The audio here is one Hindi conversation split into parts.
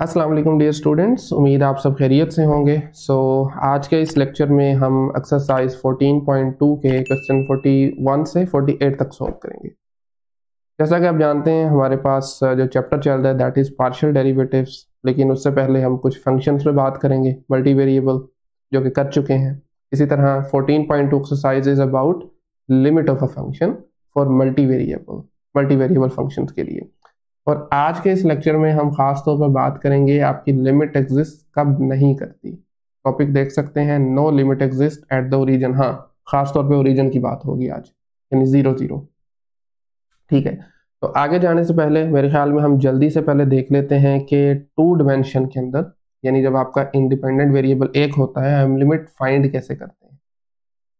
अस्सलाम वालेकुम डियर स्टूडेंट्स, उम्मीद आप सब खैरियत से होंगे। आज के इस लेक्चर में हम एक्सरसाइज 14.2 के क्वेश्चन 41 से 48 तक सॉल्व करेंगे। जैसा कि आप जानते हैं हमारे पास जो चैप्टर चल रहा है दैट इज़ पार्शियल डेरिवेटिव्स, लेकिन उससे पहले हम कुछ फंक्शंस पे बात करेंगे मल्टी वेरिएबल जो कि कर चुके हैं। इसी तरह 14.2 exercise is about limit of a function for multi variable functions के लिए। और आज के इस लेक्चर में हम खास तौर पर बात करेंगे आपकी लिमिट एग्जिस्ट कब नहीं करती। टॉपिक देख सकते हैं, no limit exist at the origin. हाँ, खास तौर पे ओरिजिन की बात होगी आज, यानी 0 0। ठीक है, तो आगे जाने से पहले मेरे ख्याल में हम जल्दी से पहले देख लेते हैं कि टू डिमेंशन के अंदर, यानी जब आपका इंडिपेंडेंट वेरिएबल एक होता है, हम लिमिट फाइंड कैसे करते हैं।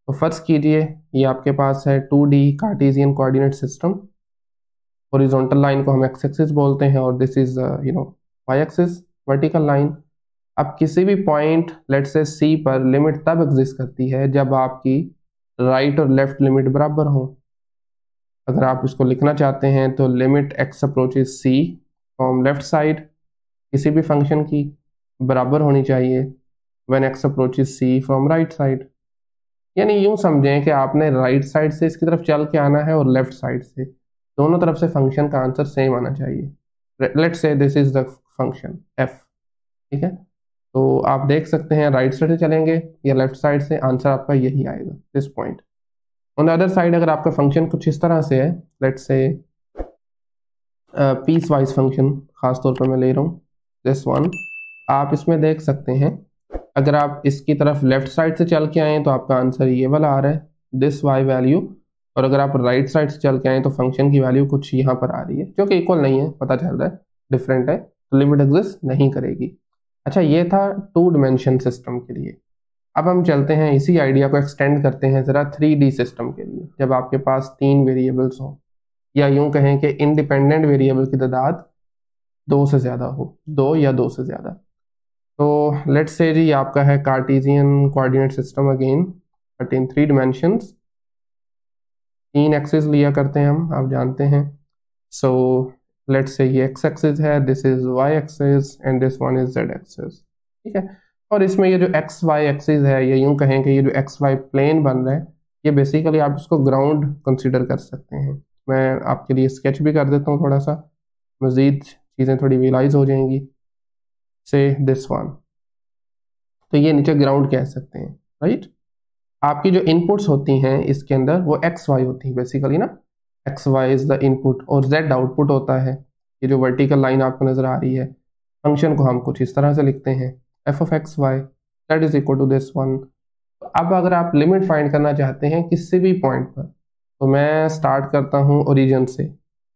तो फर्स्ट कीजिए, ये आपके पास है 2D Cartesian coordinate system. Horizontal line को हम एक्स एक्सिस बोलते हैं और this is Y axis, vertical line. अब किसी भी पॉइंट लेट से सी पर लिमिट तब एग्जिस्ट करती है जब आपकी राइट और लेफ्ट लिमिट बराबर हो। अगर आप इसको लिखना चाहते हैं तो limit x approaches C from left side किसी भी फंक्शन की बराबर होनी चाहिए when X approaches C from right side. यानी यूं समझें कि आपने राइट साइड से इसकी तरफ चल के आना है और लेफ्ट साइड से, दोनों तरफ से फंक्शन का आंसर सेम आना चाहिए। Let's say this is the function F. ठीक है, तो आप देख सकते हैं राइट साइड से चलेंगे या लेफ्ट साइड से, आंसर आपका यही आएगा, this point. On the other side अगर आपका फंक्शन कुछ इस तरह से है, let's say piece wise function खास तौर पर मैं ले रहा हूँ दिस वन, आप इसमें देख सकते हैं अगर आप इसकी तरफ लेफ्ट साइड से चल के आए तो आपका आंसर ये वाला आ रहा है, दिस वाई वैल्यू। और अगर आप राइट साइड से चल के आए तो फंक्शन की वैल्यू कुछ यहाँ पर आ रही है जो कि इक्वल नहीं है, पता चल रहा है डिफरेंट है, तो लिमिट एग्जिस्ट नहीं करेगी। अच्छा, ये था टू डिमेंशन सिस्टम के लिए। अब हम चलते हैं, इसी आइडिया को एक्सटेंड करते हैं ज़रा 3D सिस्टम के लिए। जब आपके पास 3 वेरिएबल्स हो, या यूं कहें कि इंडिपेंडेंट वेरिएबल की तादाद 2 से ज़्यादा हो, 2 या 2 से ज़्यादा। तो लेट्स से जी आपका है Cartesian coordinate system again, but in 3 dimensions. 3 axis लिया करते हैं हम, आप जानते हैं। सो लेट्स से ये एक्स एक्सिस है, this is Y axis and this one is Z axis. ठीक है, और इसमें ये जो एक्स वाई एक्सिस है, ये यूं कहें कि ये जो एक्स वाई प्लेन बन रहा है, ये बेसिकली आप इसको ग्राउंड कंसिडर कर सकते हैं। मैं आपके लिए स्केच भी कर देता हूँ, थोड़ा सा मज़ीद चीज़ें थोड़ी विलाइज हो जाएंगी। से दिस वन, तो ये नीचे ग्राउंड कह सकते हैं, राइट। आपकी जो इनपुट्स होती हैं इसके अंदर वो एक्स वाई होती हैं बेसिकली ना, X Y is the input और जेड आउटपुट होता है। ये जो वर्टिकल लाइन आपको नजर आ रही है, फंक्शन को हम कुछ इस तरह से लिखते हैं, F of x Y that is equal to this one. अब अगर आप लिमिट फाइंड करना चाहते हैं किसी भी पॉइंट पर, तो मैं स्टार्ट करता हूँ ओरिजिन से।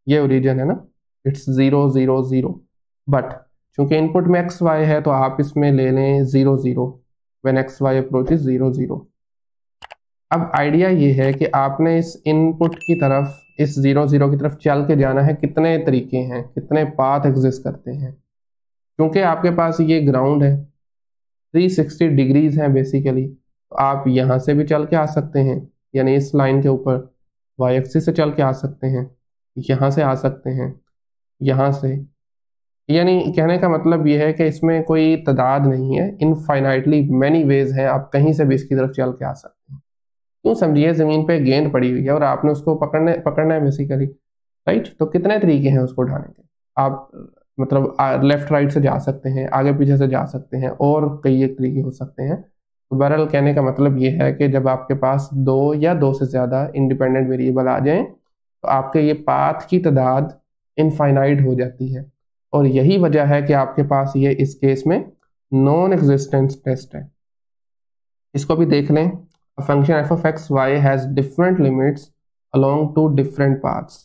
ये ओरिजिन है ना, इट्स 0 0 0, बट चूंकि इनपुट में एक्स वाई है तो आप इसमें ले लें 0 0 व्हेन एक्स वाई अप्रोचेस 0 0। अब आइडिया ये है कि आपने इस इनपुट की तरफ, इस 0 0 की तरफ चल के जाना है। कितने तरीके हैं, कितने पाथ एग्जिस्ट करते हैं, क्योंकि आपके पास ये ग्राउंड है, 360 डिग्रीज है बेसिकली, तो आप यहाँ से भी चल के आ सकते हैं, यानी इस लाइन के ऊपर वाई एक्सिस से चल के आ सकते हैं, यहाँ से आ सकते हैं, यहाँ से। यानी कहने का मतलब ये है कि इसमें कोई तादाद नहीं है, इनफाइनाइटली मैनी वेज हैं, आप कहीं से भी इसकी तरफ चल के आ सकते हैं। क्यों समझिए, जमीन पे गेंद पड़ी हुई है और आपने उसको पकड़ना है बेसिकली, राइट। तो कितने तरीके हैं उसको उठाने के, आप मतलब लेफ्ट राइट से जा सकते हैं, आगे पीछे से जा सकते हैं, और कई एक तरीके हो सकते हैं। तो बहरहाल कहने का मतलब ये है कि जब आपके पास 2 या 2 से ज़्यादा इंडिपेंडेंट वेरिएबल आ जाएं तो आपके ये पाथ की तादाद इनफाइनाइट हो जाती है। और यही वजह है कि आपके पास ये इस केस में नॉन एग्जिस्टेंस टेस्ट है। इसको भी देख लें, a function f of x y has different limits along two different paths।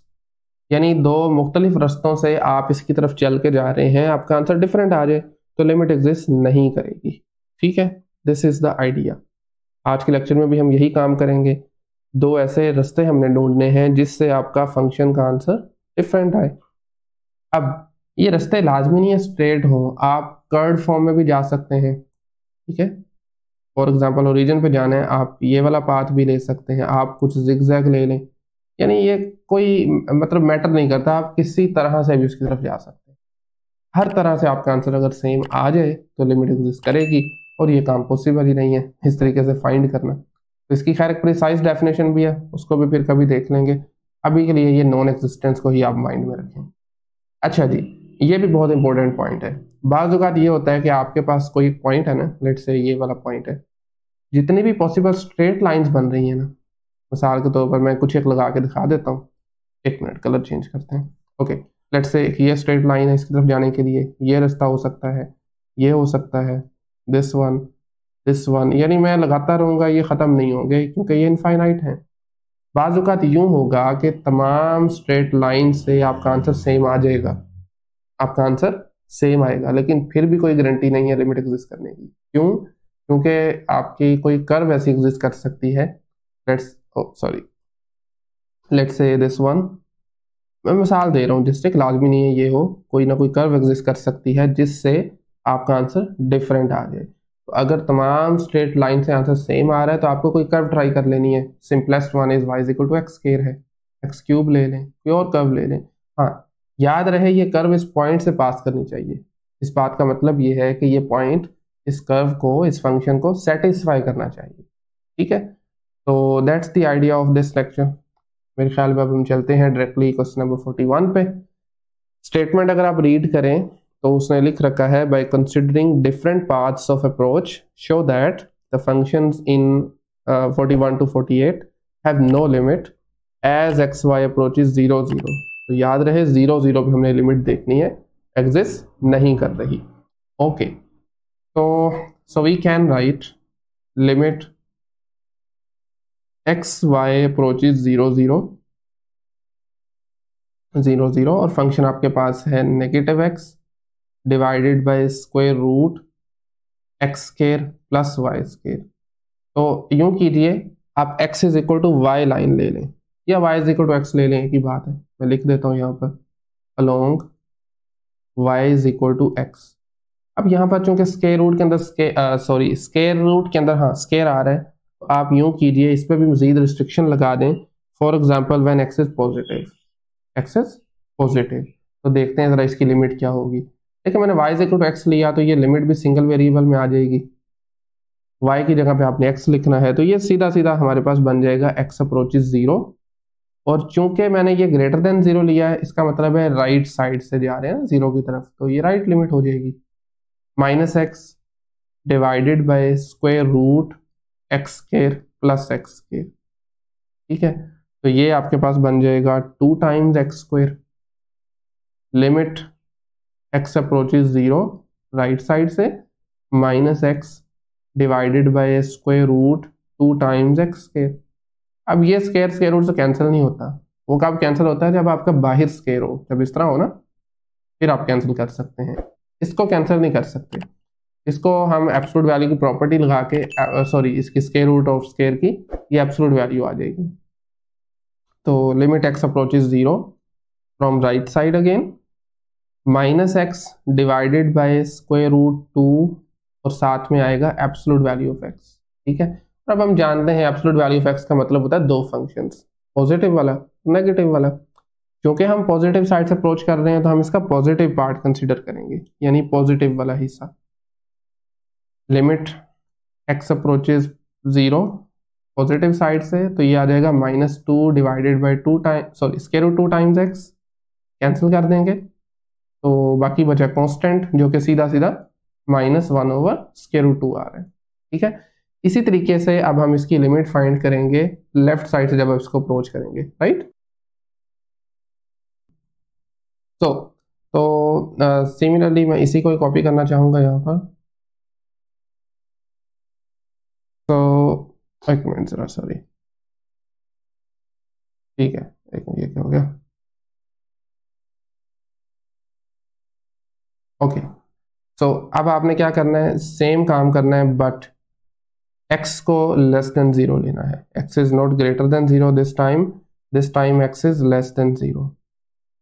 यानी 2 मुख्तलिफ रस्तों से आप इसकी तरफ चल के जा रहे हैं, आपका आंसर डिफरेंट आ जाए तो लिमिट एग्जिस्ट नहीं करेगी। ठीक है, दिस इज द आइडिया। आज के लेक्चर में भी हम यही काम करेंगे। 2 ऐसे रास्ते हमने ढूंढने हैं जिससे आपका फंक्शन का आंसर डिफरेंट आए। अब ये रास्ते लाजमी नहीं है स्ट्रेट हो, आप कर्व फॉर्म में भी जा सकते हैं। ठीक है, फॉर एग्जाम्पल ओरिजिन पे जाना है, आप ये वाला पाथ भी ले सकते हैं, आप कुछ जिगजैग ले लें, यानी ये कोई मतलब मैटर नहीं करता, आप किसी तरह से भी उसकी तरफ जा सकते हैं। हर तरह से आपका आंसर अगर सेम आ जाए तो लिमिट एग्जिस्ट करेगी, और ये काम पॉसिबल ही नहीं है इस तरीके से फाइंड करना। तो इसकी खैर एक प्रिसाइज डेफिनेशन भी है, उसको भी फिर कभी देख लेंगे। अभी के लिए ये नॉन एग्जिस्टेंस को ही आप माइंड में रखें। अच्छा जी, ये भी बहुत इंपॉर्टेंट पॉइंट है। बाज़ औक़ात ये होता है कि आपके पास कोई पॉइंट है ना, लेट्स से ये वाला पॉइंट है, जितनी भी पॉसिबल स्ट्रेट लाइंस बन रही हैं ना, मिसाल के तौर पर मैं कुछ एक लगा के दिखा देता हूँ। एक मिनट, कलर चेंज करते हैं। ओके, लेट्स से ये स्ट्रेट लाइन है, इसकी तरफ जाने के लिए ये रास्ता हो सकता है, ये हो सकता है, दिस वन, यानी मैं लगाता रहूँगा, ये ख़त्म नहीं होंगे क्योंकि ये इनफाइनाइट है। बाज़ औक़ात यूँ होगा कि तमाम स्ट्रेट लाइन से आपका आंसर सेम आ जाएगा, आपका आंसर सेम आएगा, लेकिन फिर भी कोई गारंटी नहीं है लिमिट एग्जिस्ट करने की। क्यों? क्योंकि आपकी कोई कर्व ऐसी एग्जिस्ट कर सकती है, लेट्स से दिस वन, मैं मिसाल दे रहा हूँ, डिस्ट्रिक्ट लाजमी नहीं है ये हो, कोई ना कोई कर्व एग्जिस्ट कर सकती है जिससे आपका आंसर डिफरेंट आ जाए। तो अगर तमाम स्ट्रेट लाइन से आंसर सेम आ रहा है तो आपको कोई कर्व ट्राई कर लेनी है। Simplest one is y equal to x square है, एक्स क्यूब ले लें, कोई और कर्व ले लें। हाँ, याद रहे ये कर्व इस पॉइंट से पास करनी चाहिए। इस बात का मतलब ये है कि ये पॉइंट इस कर्व को, इस फंक्शन को सेटिस्फाई करना चाहिए। ठीक है, तो that's the idea of this lecture. मेरे ख्याल में अब हम चलते हैं डायरेक्टली क्वेश्चन नंबर 41 पे। स्टेटमेंट अगर आप रीड करें तो उसने लिख रखा है, by considering different paths of approach show that the functions in 41 to 48 have no limit as X Y approaches 0 0। तो याद रहे 0 0 पे हमने लिमिट देखनी है, एग्जिस्ट नहीं कर रही। ओके, तो so we can write limit x Y approaches 0 0 0 0, और फंक्शन आपके पास है negative x divided by square root x square plus y square. तो यूं कीजिए, आप x is equal to y line ले लें या y is equal to x ले लें, एक ही बात है। मैं लिख देता हूं यहाँ पर along y is equal to x. अब यहाँ पर चूंकि स्क्वायर रूट के अंदर स्क्वायर रूट के अंदर हाँ स्क्वायर आ रहा है, तो आप यूं कीजिए, इस पर भी मजीद रिस्ट्रिक्शन लगा दें। For example when x is positive, तो देखते हैं जरा इसकी लिमिट क्या होगी। देखिए, मैंने y is equal to x लिया तो ये लिमिट भी सिंगल वेरिएबल में आ जाएगी। y की जगह पे आपने x लिखना है, तो ये सीधा सीधा हमारे पास बन जाएगा x अप्रोचेस 0। और चूंकि मैंने ये ग्रेटर देन 0 लिया है, इसका मतलब है राइट साइड से जा रहे हैं 0 की तरफ, तो ये राइट लिमिट हो जाएगी। Minus x divided by square root x square plus x square. ठीक है, तो ये आपके पास बन जाएगा 2 times x square, limit x approaches 0 right side से, minus x divided by square root 2 times x square. अब ये स्क्वायर रूट से कैंसिल नहीं होता, वो कब कैंसिल होता है? जब आपका बाहर स्क्वायर हो, जब इस तरह हो ना, फिर आप कैंसिल कर सकते हैं। इसको कैंसिल नहीं कर सकते, इसको हम एब्सोल्यूट वैल्यू की प्रॉपर्टी लगा के इसकी स्क्वायर रूट ऑफ स्क्वायर की ये एब्सोल्यूट वैल्यू आ जाएगी। तो limit x approaches 0 from right side again, minus x divided by square root 2, और साथ में आएगा एब्सोल्यूट वैल्यू ऑफ एक्स। ठीक है, और अब हम जानते हैं एब्सोल्यूट वैल्यू ऑफ एक्स का मतलब होता है दो फंक्शंस, पॉजिटिव वाला, नेगेटिव वाला। क्योंकि हम पॉजिटिव साइड से अप्रोच कर रहे हैं तो हम इसका पॉजिटिव पार्ट कंसीडर करेंगे, यानी पॉजिटिव वाला हिस्सा। Limit x approaches 0 positive side से, तो ये आ जाएगा -2 divided by 2 time square root 2 times x, cancel कर देंगे, तो बाकी बचा कांस्टेंट जो कि सीधा सीधा -1 ओवर स्क्वायर रूट 2 आ रहा है। ठीक है, इसी तरीके से अब हम इसकी लिमिट फाइंड करेंगे लेफ्ट साइड से जब आप इसको अप्रोच करेंगे, राइट। तो सिमिलरली मैं इसी को कॉपी करना चाहूंगा यहाँ पर। तो एक मिनट जरा, सॉरी, ठीक है, एक मिनट, ये क्या हो गया? ओके, सो अब आपने क्या करना है, सेम काम करना है, बट x को लेस देन 0 लेना है। x is not greater than 0 this time x is less than 0,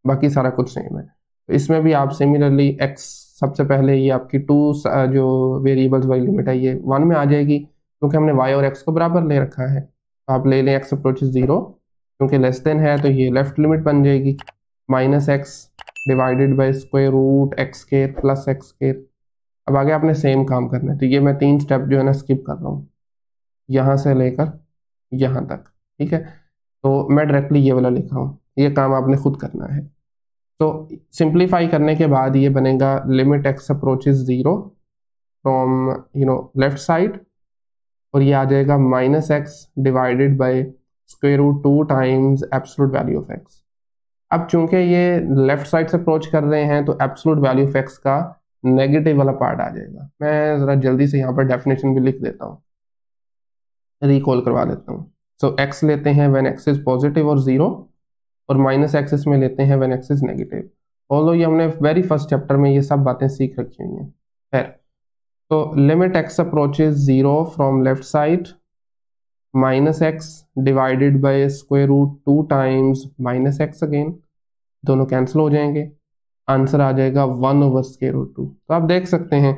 बाकी सारा कुछ सेम है। तो इसमें भी आप सिमिलरली x, सबसे पहले ये आपकी 2 जो वेरिएबल्स वाली लिमिट है ये 1 में आ जाएगी, क्योंकि हमने y और x को बराबर ले रखा है। तो आप ले लें x अप्रोचेस 0, क्योंकि लेस देन है तो ये लेफ्ट लिमिट बन जाएगी, minus x divided by square root x square plus x square. अब आगे आपने सेम काम करना है, तो ये मैं 3 स्टेप जो है ना स्किप कर रहा हूँ, यहाँ से लेकर यहाँ तक, ठीक है। तो मैं डायरेक्टली ये वाला लिख रहा हूँ, ये काम आपने खुद करना है। तो सिंप्लीफाई करने के बाद ये बनेगा limit x approaches 0 from left side, और ये आ जाएगा minus x divided by square root 2 times absolute value of x. अब चूंकि ये लेफ्ट साइड से अप्रोच कर रहे हैं तो एब्सोल्यूट वैल्यू ऑफ एक्स का नेगेटिव वाला पार्ट आ जाएगा। मैं ज़रा जल्दी से यहाँ पर डेफिनेशन भी लिख देता हूँ, रिकॉल करवा देता हूँ। सो एक्स लेते हैं व्हेन एक्स इज पॉजिटिव और 0, और माइनस एक्स इसमें लेते हैं when x is negative. Although ये हमने वेरी फर्स्ट चैप्टर में ये सब बातें सीख रखी हुई हैं। खैर, तो limit x approaches 0 from left side minus x divided by square root 2 times minus x, again दोनों कैंसिल हो जाएंगे, आंसर आ जाएगा 1 ओवर स्क्वायर रूट 2। तो आप देख सकते हैं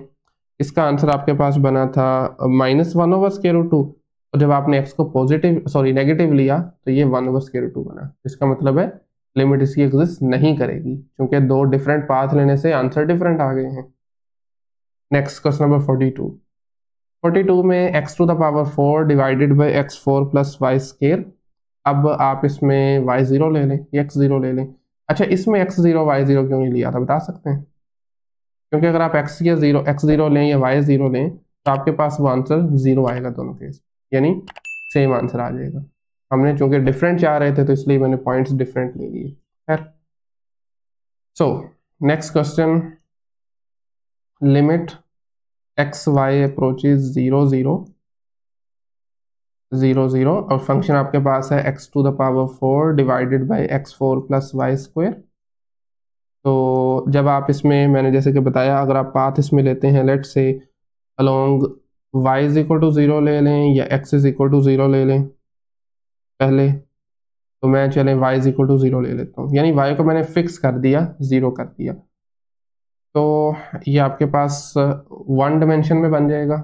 इसका आंसर आपके पास बना था -1 ओवर स्क्वायर रूट 2, और जब आपने एक्स को नेगेटिव लिया तो ये 1 ओवर स्क्वायर रूट 2 बना। इसका मतलब है लिमिट इसकी एग्जिस्ट नहीं करेगी, क्योंकि दो डिफरेंट पाथ लेने से आंसर डिफरेंट आ गए हैं। नेक्स्ट क्वेश्चन नंबर 42 में x to the power 4 divided by x4 plus y square. अब आप इसमें y0 ले लें या x0 ले लें। अच्छा, इसमें x0 y0 क्यों नहीं लिया था बता सकते हैं? क्योंकि अगर आप x0 लें या y0 लें तो आपके पास वो आंसर 0 आएगा दोनों केस, यानी सेम आंसर आ जाएगा। हमने चूंकि डिफरेंट चाह रहे थे तो इसलिए मैंने पॉइंट्स डिफरेंट ले लिए। खैर, so next question, limit x y approaches 0 0 0 0, और फंक्शन आपके पास है x to the power 4 divided by x4 plus y square. तो जब आप इसमें, मैंने जैसे कि बताया, अगर आप पाथ इसमें लेते हैं, let's say along y is equal to 0 ले लें या x इज इक्वल टू 0 ले लें पहले, तो मैं चले y इज इक्वल टू 0 ले लेता हूँ, यानी y को मैंने फिक्स कर दिया, 0 कर दिया। तो ये आपके पास 1 डिमेंशन में बन जाएगा,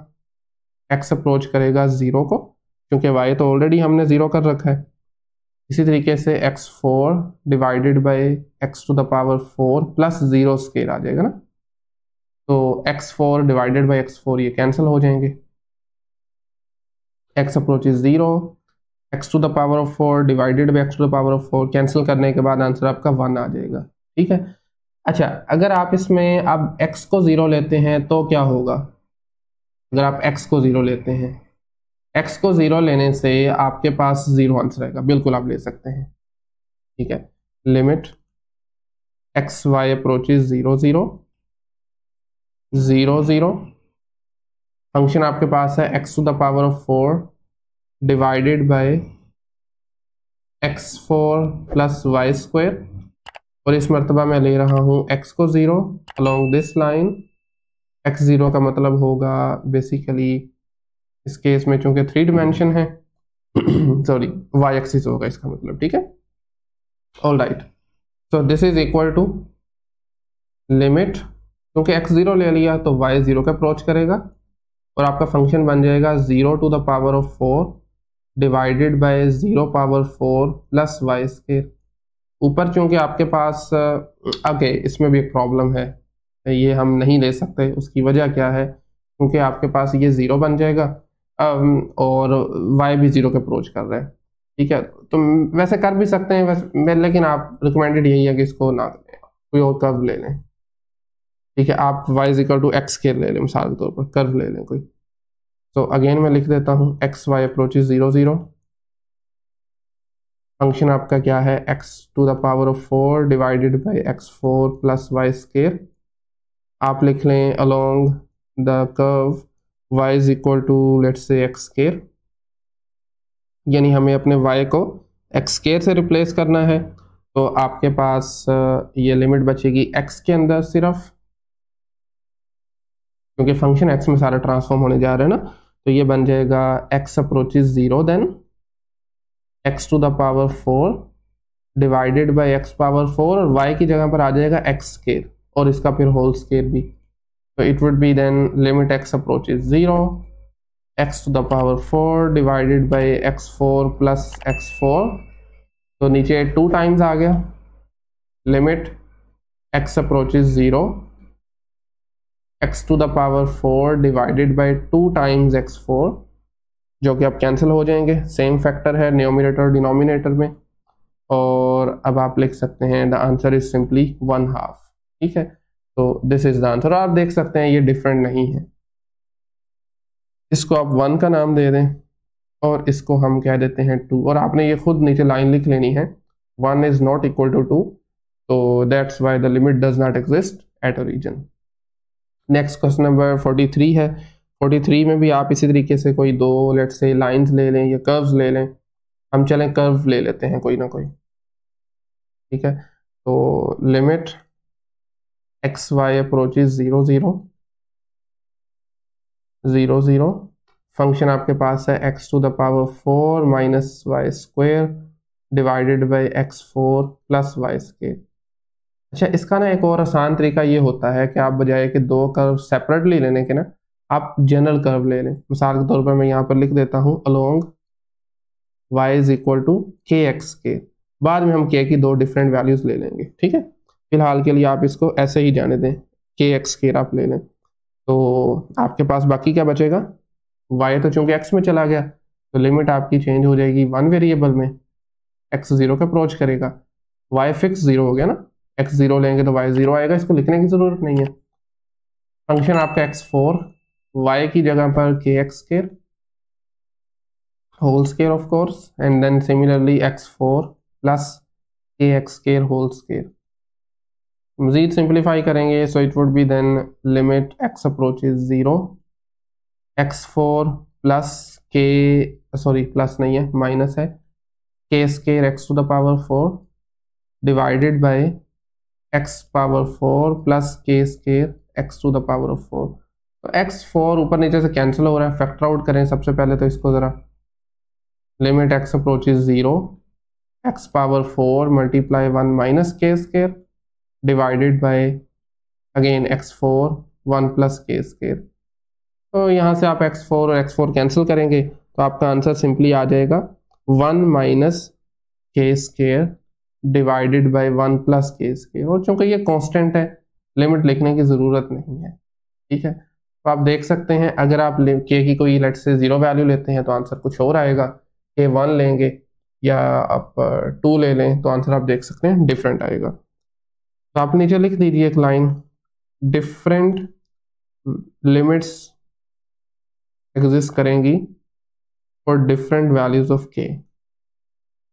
x अप्रोच करेगा 0 को, क्योंकि y तो ऑलरेडी हमने 0 कर रखा है। इसी तरीके से x4 divided by x to the power 4 plus 0 square आ जाएगा ना, तो x4 डिवाइडेड बाई x4 ये कैंसिल हो जाएंगे, x approaches 0, x to the power of 4 divided by x to the power of 4 cancel करने के बाद आंसर आपका 1 आ जाएगा। ठीक है। अच्छा, अगर आप इसमें अब x को 0 लेते हैं तो क्या होगा? अगर आप x को 0 लेते हैं, x को 0 लेने से आपके पास 0 आंसर आएगा, बिल्कुल आप ले सकते हैं। ठीक है, limit x y approaches 0 0 0 0, function आपके पास है x to the power of 4 divided by x4 plus y square, और इस मरतबा मैं ले रहा हूं x को 0 अलोंग दिस लाइन। x0 का मतलब होगा बेसिकली इस केस में चूंकि 3 डिमेंशन है सॉरी, y एक्सिस होगा इसका मतलब। ठीक है, all right. So this is equal to limit, क्योंकि x0 ले लिया तो y 0 का अप्रोच करेगा, और आपका फंक्शन बन जाएगा 0 to the power of 4 divided by 0 power 4 plus y square. ऊपर चूंकि आपके पास ओके, इसमें भी एक प्रॉब्लम है, ये हम नहीं ले सकते। उसकी वजह क्या है? क्योंकि आपके पास ये 0 बन जाएगा और y भी 0 के अप्रोच कर रहा है। ठीक है, तो वैसे कर भी सकते हैं वैसे, लेकिन आप रिकमेंडेड यही है कि इसको ना करें, कोई और कर्व ले लें। ठीक है, आप y is equal to x square ले लें, मिसाल के तौर पर कर्व ले लें कोई। तो अगेन मैं लिख देता हूँ एक्स वाई अप्रोचेज 0 0, फंक्शन आपका क्या है? x to the power of 4 divided by x4 plus y square. आप लिख लें along the curve y is equal to let's say x square, यानी हमें अपने y को एक्स स्क्वायर से रिप्लेस करना है। तो आपके पास ये लिमिट बचेगी x के अंदर सिर्फ, क्योंकि फंक्शन x में सारा ट्रांसफॉर्म होने जा रहा है ना, तो ये बन जाएगा x approaches 0 then x to the power 4 divided by x power 4, और y की जगह पर आ जाएगा x स्क्वायर और इसका फिर होल स्क्वायर भी। तो it would be then limit x approaches 0 x to the power 4 divided by x4 plus x4, तो नीचे 2 टाइम्स आ गया, limit x approaches 0, x to the power 4 divided by 2 times x4, जो कि अब कैंसिल हो जाएंगे, सेम फैक्टर है न्यूमरेटर और डिनोमिनेटर में, और अब आप लिख सकते हैं द आंसर इज सिंपली 1/2। ठीक है, तो दिस इज द आंसर। आप देख सकते हैं ये डिफरेंट नहीं है, इसको आप 1 का नाम दे दें और इसको हम कह देते हैं 2, और आपने ये खुद नीचे लाइन लिख लेनी है 1 इज नॉट इक्वल टू 2, तो that's why the limit does not exist at origin. Next question number 43 है। 43 में भी आप इसी तरीके से कोई दो लेट्स से लाइंस ले लें या कर्व्स ले लें, हम चलें कर्व ले लेते हैं कोई ना कोई। ठीक है, तो limit x y approaches 0 0 0 0, function आपके पास है x to the power 4 minus y square divided by x4 plus y square. अच्छा, इसका ना एक और आसान तरीका ये होता है कि आप बजाय कि दो कर्व सेपरेटली लेने के ना, आप जनरल कर्व ले लें। मिसाल के तौर पर मैं यहाँ पर लिख देता हूँ along y is equal to k x के, बाद में हम k की दो डिफरेंट वैल्यूज ले लेंगे। ठीक है, फिलहाल के लिए आप इसको ऐसे ही जाने दें, के एक्स के आप ले लें, तो आपके पास बाकी क्या बचेगा, y तो चूंकि x में चला गया तो लिमिट आपकी चेंज हो जाएगी 1 वेरिएबल में, x 0 का अप्रोच करेगा, y फिक्स 0 हो गया ना, x 0 लेंगे तो y 0 आएगा, इसको लिखने की जरूरत नहीं है। फंक्शन आपका x4, y की जगह पर k x square whole square of course, and then similarly x4 plus k x square whole square. मजीद सिंप्लीफाई करेंगे so it would be then limit x approaches 0, x4 plus k, sorry plus नहीं है माइनस है, k square x to the power 4 divided by x power 4 plus k square x to the power 4। तो x4 ऊपर नीचे से कैंसिल हो रहा है, फैक्टर आउट करें सबसे पहले तो इसको ज़रा, limit x approaches 0, x power 4 multiply 1 minus k square divided by again x4 1 plus k square. तो यहाँ से आप x4 और x4 कैंसिल करेंगे तो आपका आंसर सिंपली आ जाएगा 1 minus k square divided bye 1 plus k square, और चूंकि ये कांस्टेंट है लिमिट लिखने की ज़रूरत नहीं है। ठीक है, तो आप देख सकते हैं अगर आप के की कोई लेट से 0 वैल्यू लेते हैं तो आंसर कुछ और आएगा, के 1 लेंगे या आप 2 ले लें तो आंसर आप देख सकते हैं डिफरेंट आएगा। तो आप नीचे लिख दीजिए एक लाइन, डिफरेंट लिमिट्स एग्जिस्ट करेंगी for different values of k,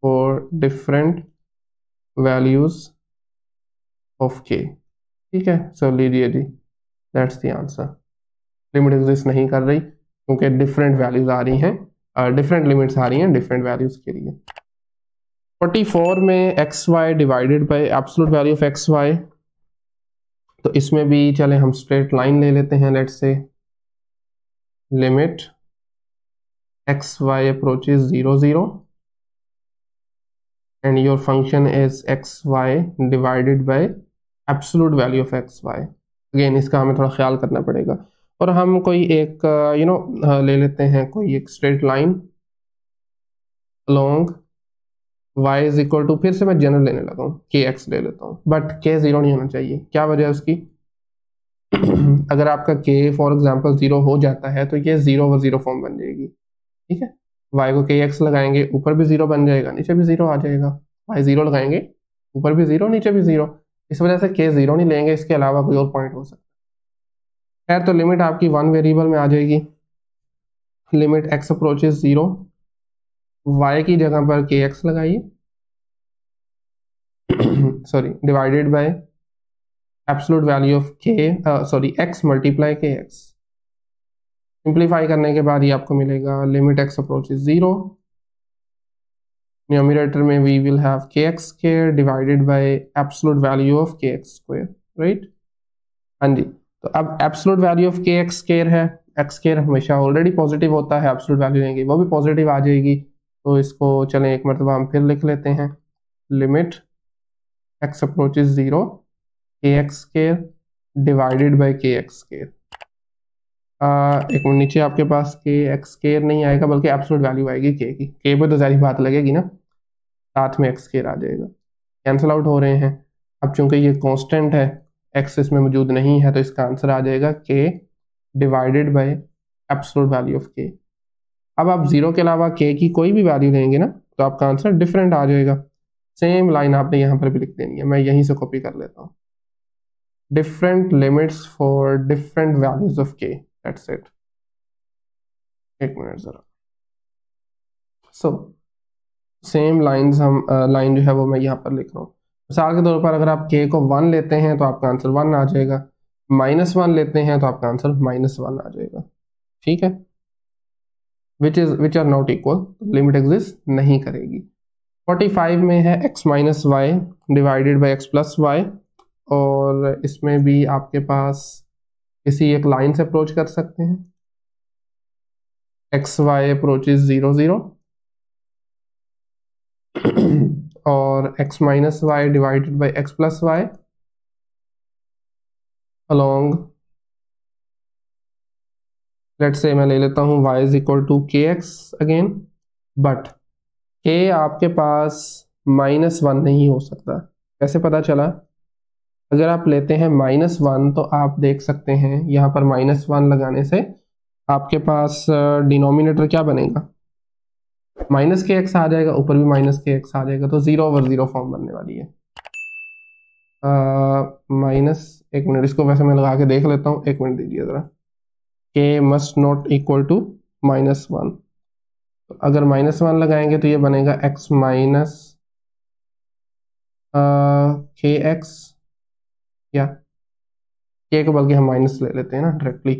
for different values of k. ठीक है, सो लीजिए जी, that's the answer. Limit exist नहीं कर रही क्योंकि डिफरेंट वैल्यूज आ रही हैं, डिफरेंट लिमिट्स आ रही हैं डिफरेंट वैल्यूज के लिए। 44 में x y divided by absolute value of x y, तो इसमें भी चले हम स्ट्रेट लाइन ले लेते हैं, let's say limit x y approaches 0 0 and your function is xy divided by absolute value of xy। Again इसका हमें थोड़ा ख्याल करना पड़ेगा, और हम कोई एक ले लेते हैं कोई एक straight line along y is equal to, फिर से मैं जनरल लेने लगा हूँ, के एक्स ले लेता हूँ, बट के 0 नहीं होना चाहिए। क्या वजह है उसकी अगर आपका के फॉर एग्जांपल 0 हो जाता है तो ये 0 ओवर 0 फॉर्म बन जाएगी। ठीक है, y को के एक्स लगाएंगे ऊपर भी 0 बन जाएगा नीचे भी 0 आ जाएगा, y 0 लगाएंगे ऊपर भी 0 नीचे भी 0, इस वजह से के 0 नहीं लेंगे, इसके अलावा कोई और पॉइंट हो सकता है। खैर, तो लिमिट आपकी 1 वेरिएबल में आ जाएगी, लिमिट x अप्रोचेज 0, y की जगह पर के एक्स लगाइए sorry divided by absolute value of के सॉरी x मल्टीप्लाई के एक्स। सिंप्लीफाई करने के बाद ये आपको मिलेगा लिमिट x अप्रोचेज 0, न्यूमरेटर में वी विल हैव के x square divided bye absolute value of के एक्स स्क्वायर, राइट। हाँ जी, तो अब एब्सोल्यूट वैल्यू ऑफ के एक्स स्क्वायर है, एक्स स्क्वायर हमेशा ऑलरेडी पॉजिटिव होता है, एब्सोल्यूट वैल्यू लेंगे वो भी पॉजिटिव आ जाएगी, तो इसको चलें एक मरतबा हम फिर लिख लेते हैं, लिमिट x अप्रोचेज 0 के एक्स स्क्वायर डिवाइडेड बाय के एक्स स्क्वायर। एक मिनट, नीचे आपके पास के एक्स स्क्वायर नहीं आएगा बल्कि एब्सोल्यूट वैल्यू आएगी के की, के पे तो सारी बात लगेगी ना, साथ में एक्स स्क्वायर आ जाएगा, कैंसिल आउट हो रहे हैं, अब चूंकि ये कांस्टेंट है, x इसमें मौजूद नहीं है, तो इसका आंसर आ जाएगा k divided by absolute value of k। अब आप 0 के अलावा k की कोई भी वैल्यू लेंगे ना, तो आपका आंसर डिफरेंट आ जाएगा। सेम लाइन आपने यहाँ पर भी लिख देनी है, मैं यहीं से कॉपी कर लेता हूँ। Different limits for different values of k, that's it. एक मिनट जरा। सो सेम लाइंस हम लाइन जो है वो मैं यहाँ पर लिख रहा हूँ। मिसाल के तौर पर अगर आप k को 1 लेते हैं तो आपका आंसर 1 आ जाएगा, -1 लेते हैं तो आपका आंसर -1 आ जाएगा। ठीक है, which are not equal, limit exist नहीं करेगी। 45 में है x minus y divided by x plus y, और इसमें भी आपके पास किसी एक लाइन से अप्रोच कर सकते हैं। एक्स वाई अप्रोचेज 0 0 और x minus y divided by x plus y along, let's say मैं ले लेता हूँ y is equal to k x again, but k आपके पास -1 नहीं हो सकता। कैसे पता चला? अगर आप लेते हैं -1 तो आप देख सकते हैं यहाँ पर -1 लगाने से आपके पास डिनोमिनेटर क्या बनेगा, -kx आ जाएगा, ऊपर भी -kx आ जाएगा, तो 0/0 फॉर्म बनने वाली है। माइनस, एक मिनट इसको वैसे मैं लगा के देख लेता हूँ, एक मिनट दीजिए ज़रा। k must not equal to -1, तो अगर -1 लगाएंगे तो ये बनेगा x माइनस के एक्स, या k को बल्कि हम माइनस ले लेते हैं ना डायरेक्टली,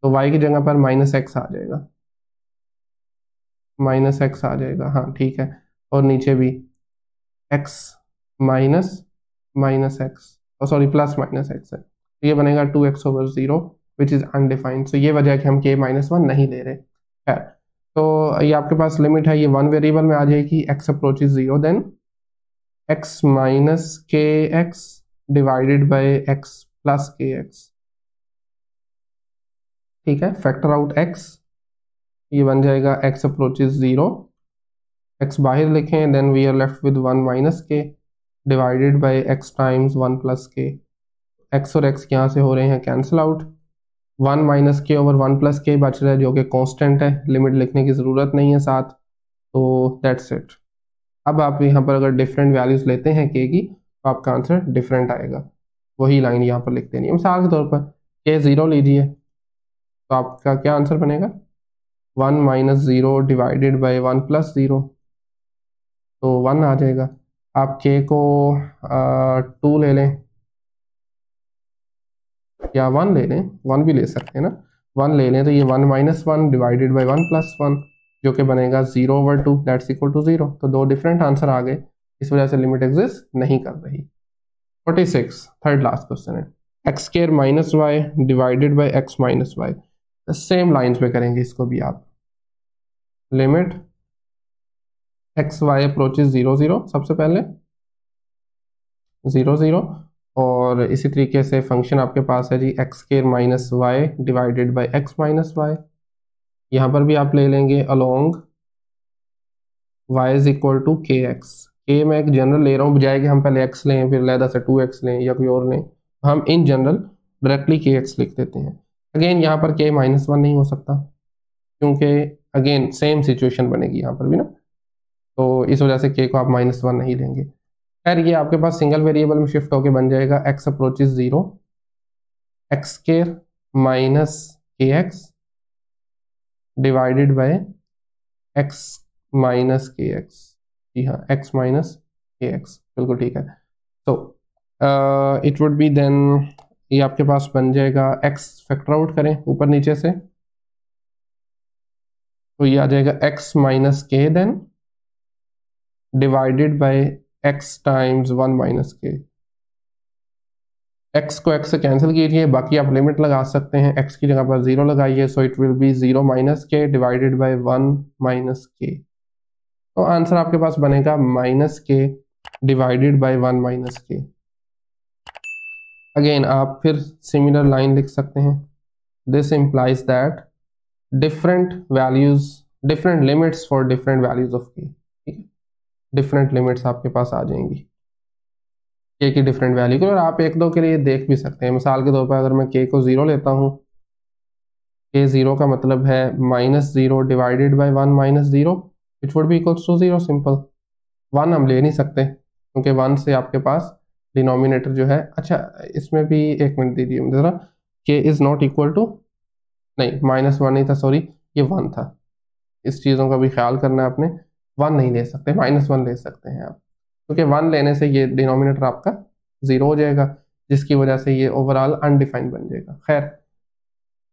तो y की जगह पर -x आ जाएगा, -x आ जाएगा, हाँ ठीक है। और नीचे भी x माइनस -x, और सॉरी प्लस -x है, तो ये बनेगा 2x/0 विच इज़ अनडिफाइंड। सो ये वजह है कि हम k -1 नहीं ले रहे। है तो ये आपके पास लिमिट है, ये 1 वेरिएबल में आ जाएगी, x approaches 0, then x minus k x divided by x plus k x. ठीक है, फैक्टर आउट x, ये बन जाएगा x अप्रोचेज 0, x बाहर लिखें, then we are left with 1 minus k divided by x times 1 plus k. x और x यहाँ से हो रहे हैं cancel out, 1 minus k over 1 plus k बच रहा है जो कि कांस्टेंट है, लिमिट लिखने की ज़रूरत नहीं है साथ, तो दैट्स इट। अब आप यहाँ पर अगर डिफरेंट वैल्यूज़ लेते हैं k की तो आपका आंसर डिफरेंट आएगा, वही लाइन यहाँ पर लिख देनी है। मिसाल के तौर पर k 0 लीजिए, तो आपका क्या आंसर बनेगा, 1 माइनस 0 डिवाइडेड बाई 1 प्लस 0, तो 1 आ जाएगा। आप k को 2 ले लें या 1 ले लें, 1 भी ले सकते हैं ना, 1 ले लें तो ये 1 माइनस 1 डिवाइडेड बाई 1 प्लस 1 जो कि बनेगा 0/2 दैट्स इक्वल टू 0। तो दो डिफरेंट आंसर आ गए, इस वजह से लिमिट एग्जिस्ट नहीं कर रही। 46 थर्ड लास्ट क्वेश्चन है, x square minus y divided by x minus y. Same lines पे करेंगे इसको भी आप। लिमिट एक्स वाई अप्रोचेज 0 0, सबसे पहले 0 0, और इसी तरीके से फंक्शन आपके पास है जी x square minus y divided by x minus y, यहाँ पर भी आप ले लेंगे along y is equal to k x. के मैं एक जनरल ले रहा हूँ, बजाय कि हम पहले x लें फिर लहदा से 2x लें या कोई और लें, हम इन जनरल डायरेक्टली के एक्स लिख देते हैं। अगेन यहाँ पर k -1 नहीं हो सकता, क्योंकि अगेन सेम सिचुएशन बनेगी यहाँ पर भी ना, तो इस वजह से k को आप -1 नहीं लेंगे। खैर ये आपके पास सिंगल वेरिएबल में शिफ्ट होकर बन जाएगा x approaches 0, x square minus k x divided by x minus k x. जी हाँ, x माइनस के एक्स, बिल्कुल ठीक है। तो इट वुड बी देन, ये आपके पास बन जाएगा x फैक्टर आउट करें ऊपर नीचे से, तो ये आ जाएगा x minus k then divided by x times 1 minus k. x को x से कैंसिल कीजिए, बाकी आप लिमिट लगा सकते हैं, x की जगह पर 0 लगाइए, so it will be 0 minus k divided by 1 minus के। तो आंसर आपके पास बनेगा -k डिवाइडेड बाय 1 माइनस के। अगेन आप फिर सिमिलर लाइन लिख सकते हैं, this implies that different values, different limits for different values of k। ठीक है, डिफरेंट लिमिट्स आपके पास आ जाएंगी। के की डिफरेंट वैल्यू को, और आप एक दो के लिए देख भी सकते हैं। मिसाल के तौर पर अगर मैं के को 0 लेता हूँ, के 0 का मतलब है -0 divided by 1 -0 which would be equals to 0। Simple. 1 हम ले नहीं सकते क्योंकि 1 से आपके पास डिनोमिनेटर जो है, अच्छा इसमें भी एक मिनट दीजिए मुझे जरा, के इज़ नॉट इक्वल टू, नहीं -1 नहीं था, सॉरी ये 1 था। इस चीज़ों का भी ख्याल करना है आपने। 1 नहीं ले सकते, -1 ले सकते हैं आप, क्योंकि 1 लेने से ये डिनोमिनेटर आपका 0 हो जाएगा, जिसकी वजह से ये ओवरऑल अनडिफाइंड बन जाएगा। खैर,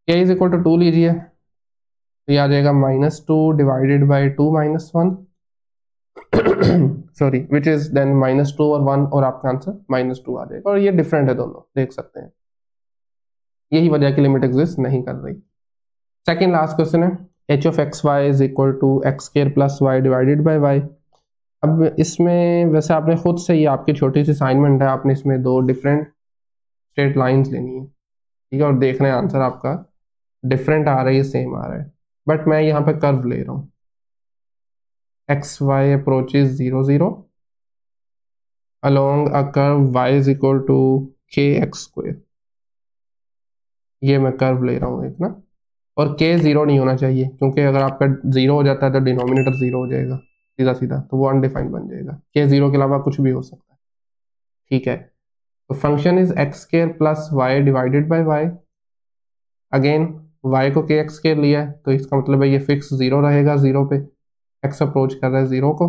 के इज इक्वल टू 2 लीजिए, तो ये आ जाएगा -2 divided by 2 -1 sorry which is then -2 और 1, और आपका आंसर -2 आ जाएगा। और ये डिफरेंट है दोनों, देख सकते हैं, यही वजह की लिमिट एग्जिस्ट नहीं कर रही। सेकेंड लास्ट क्वेश्चन है, H of x Y is equal to x square plus y divided by y. अब इसमें वैसे आपने खुद से ही, आपकी छोटी सी असाइनमेंट है, आपने इसमें दो डिफरेंट स्ट्रेट लाइंस लेनी है, ठीक है, और देखना है आंसर आपका डिफरेंट आ रहा है, सेम आ रहा है। बट मैं यहाँ पे कर्व ले रहा हूँ, x y approaches 0 0 along a curve y is equal to kx square। ये मैं कर्व ले रहा हूँ एक ना, और k 0 नहीं होना चाहिए, क्योंकि अगर आपका 0 हो जाता है तो डिनोमिनेटर 0 हो जाएगा सीधा सीधा, तो वो अनडिफाइंड बन जाएगा। k 0 के अलावा कुछ भी हो सकता है, ठीक है। तो function is x square plus y divided by y. Again y को kx स्क्वायर लिया है, तो इसका मतलब है ये फिक्स 0 रहेगा, 0 पे x अप्रोच कर रहा है 0 को,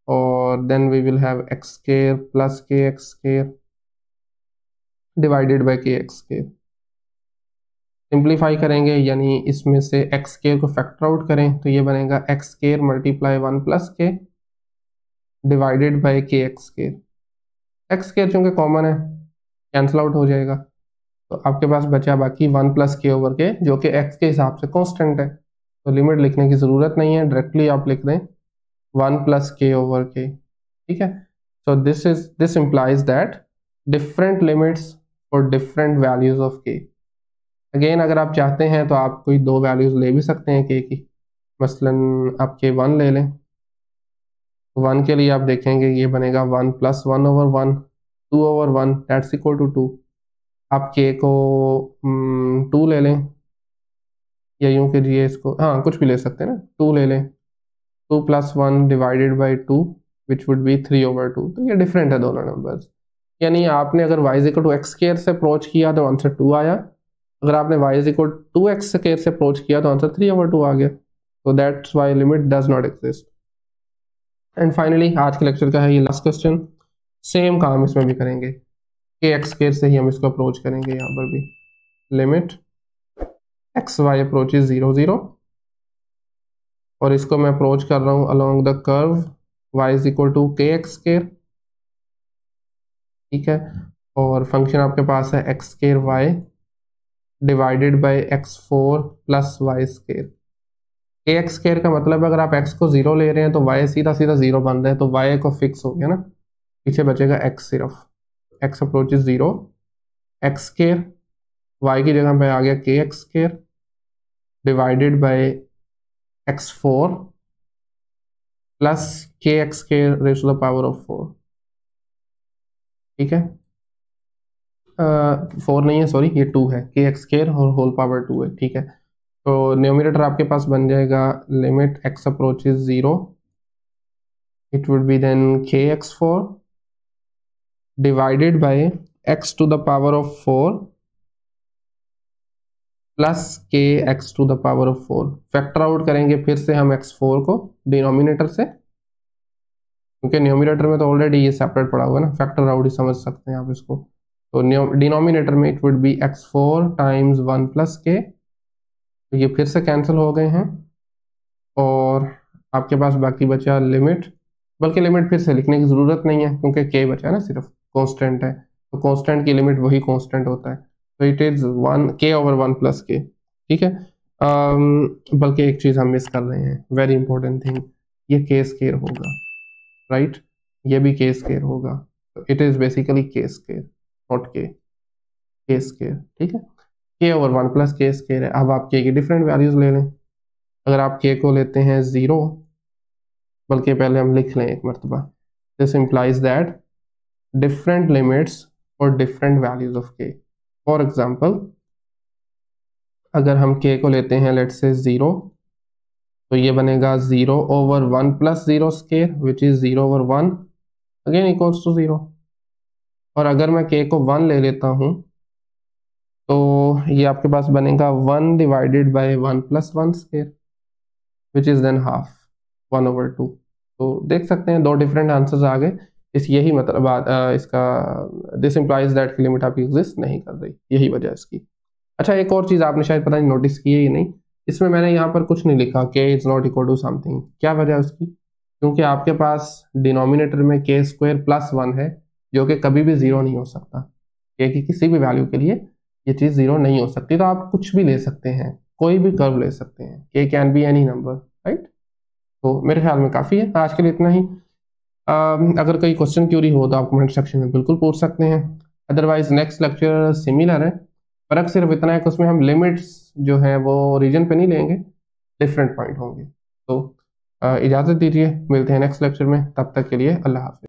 और then we will have x square plus kx square divided by kx square. Simplify करेंगे, यानी इसमें से एक्स स्क्वायर को फैक्टर आउट करें, तो ये बनेगा x square multiply 1 plus k divided by k x square. X square चूंकि कॉमन है कैंसिल आउट हो जाएगा, तो आपके पास बचा बाकी 1 प्लस के ओवर के, जो कि एक्स के हिसाब से कांस्टेंट है, तो लिमिट लिखने की ज़रूरत नहीं है, डायरेक्टली आप लिख दें 1 प्लस के ओवर के, ठीक है। So this implies that different limits for different values of के। अगेन अगर आप चाहते हैं तो आप कोई दो वैल्यूज ले भी सकते हैं के की, मसलन आप के 1 ले लें, तो 1 के लिए आप देखेंगे ये बनेगा 1 प्लस 1 over 1, 2 over 1 that's equal to 2। आप के को 2 ले लें, या यूं कीजिए इसको, हाँ कुछ भी ले सकते हैं ना, 2 ले लें, 2 plus 1 divided by 2 which would B 3 over 2। तो ये डिफरेंट है दोनों नंबर्स, यानी आपने अगर y equal to x square से अप्रोच किया तो आंसर 2 आया, अगर आपने y is equal 2x square से अप्रोच किया तो आंसर 3 ओवर 2 आ गया। तो that's why limit does not exist. And finally आज के लेक्चर का है ये लास्ट क्वेश्चन, सेम काम इसमें भी करेंगे, के एक्स स्क्वायर से ही हम इसको अप्रोच करेंगे। यहाँ पर भी लिमिट एक्स वाई अप्रोचेज 0 0, और इसको मैं अप्रोच कर रहा हूँ along the curve y is equal to k x square, ठीक है, और फंक्शन आपके पास है x square y divided by x4 plus y square. K x square का मतलब अगर आप x को 0 ले रहे हैं तो y सीधा सीधा 0 बन रहा है, तो y को फिक्स हो गया ना, पीछे बचेगा x, सिर्फ x approaches 0, x square y की जगह पे आ गया k x square divided by x4 plus k x square raise to the power of 4, ठीक है। 4 नहीं है, सॉरी ये 2 है, के एक्स स्क्वायर और होल पावर 2 है, ठीक है। तो न्यूमरेटर आपके पास बन जाएगा limit x approaches 0, it would be then k x4 divided by x to the power of 4 plus k x to the power of 4। Factor out करेंगे फिर से हम x4 को डिनोमिनेटर से, क्योंकि न्यूमरेटर में तो ऑलरेडी ये सेपरेट पड़ा हुआ है ना, फैक्टर आउट ही समझ सकते हैं आप इसको। तो डिनोमिनेटर में it would B x4 times 1 plus के, तो ये फिर से कैंसिल हो गए हैं, और आपके पास बाकी बचा लिमिट, बल्कि लिमिट फिर से लिखने की ज़रूरत नहीं है क्योंकि के बचा ना, सिर्फ कांस्टेंट है, तो कांस्टेंट की लिमिट वही कांस्टेंट होता है, तो इट इज़ 1 के ओवर 1 प्लस के, ठीक है। बल्कि एक चीज़ हम मिस कर रहे हैं, वेरी इंपॉर्टेंट थिंग, ये के स्क्वायर होगा, राइट, ये भी के स्क्वायर होगा, तो इट इज़ बेसिकली के स्क्वायर नॉट के स्क्वायर, ठीक है। के ओवर 1 प्लस के स्क्वायर है। अब आप के की डिफरेंट वैल्यूज ले लें, अगर आप के को लेते हैं 0, बल्कि पहले हम लिख लें एक मरतबा, this implies that different limits for different values of k. For example, अगर हम k को लेते हैं लेट्स से 0, तो ये बनेगा 0/1 + 0 square which is 0/1 again equals to 0। और अगर मैं k को 1 ले लेता हूँ तो ये आपके पास बनेगा 1 / 1 + 1 square which is than half 1/2। तो देख सकते हैं दो डिफरेंट आंसर्स आ गए। यही मतलब इसका दिस इम्प्लाइज दैट की लिमिट आपकी एग्जिस्ट नहीं कर रही, यही वजह इसकी। अच्छा, एक और चीज़ आपने शायद पता नहीं नोटिस की है या नहीं, इसमें मैंने यहाँ पर कुछ नहीं लिखा k is not equal to something. क्या वजह है उसकी? क्योंकि आपके पास डिनोमिनेटर में k² + 1 है जो कि कभी भी जीरो नहीं हो सकता। k की किसी भी वैल्यू के लिए ये चीज़ जीरो नहीं हो सकती। तो आप कुछ भी ले सकते हैं, कोई भी कर्व ले सकते हैं, k can be any number, right. तो मेरे ख्याल में काफ़ी है, आज के लिए इतना ही। अगर कोई क्वेश्चन क्यूरी हो तो आप कमेंट सेक्शन में बिल्कुल पूछ सकते हैं। अदरवाइज नेक्स्ट लेक्चर सिमिलर है, फर्क सिर्फ इतना है कि उसमें हम लिमिट्स जो है वो रीजन पे नहीं लेंगे, डिफरेंट पॉइंट होंगे। तो इजाज़त दीजिए, मिलते हैं नेक्स्ट लेक्चर में, तब तक के लिए अल्लाह हाफिज़।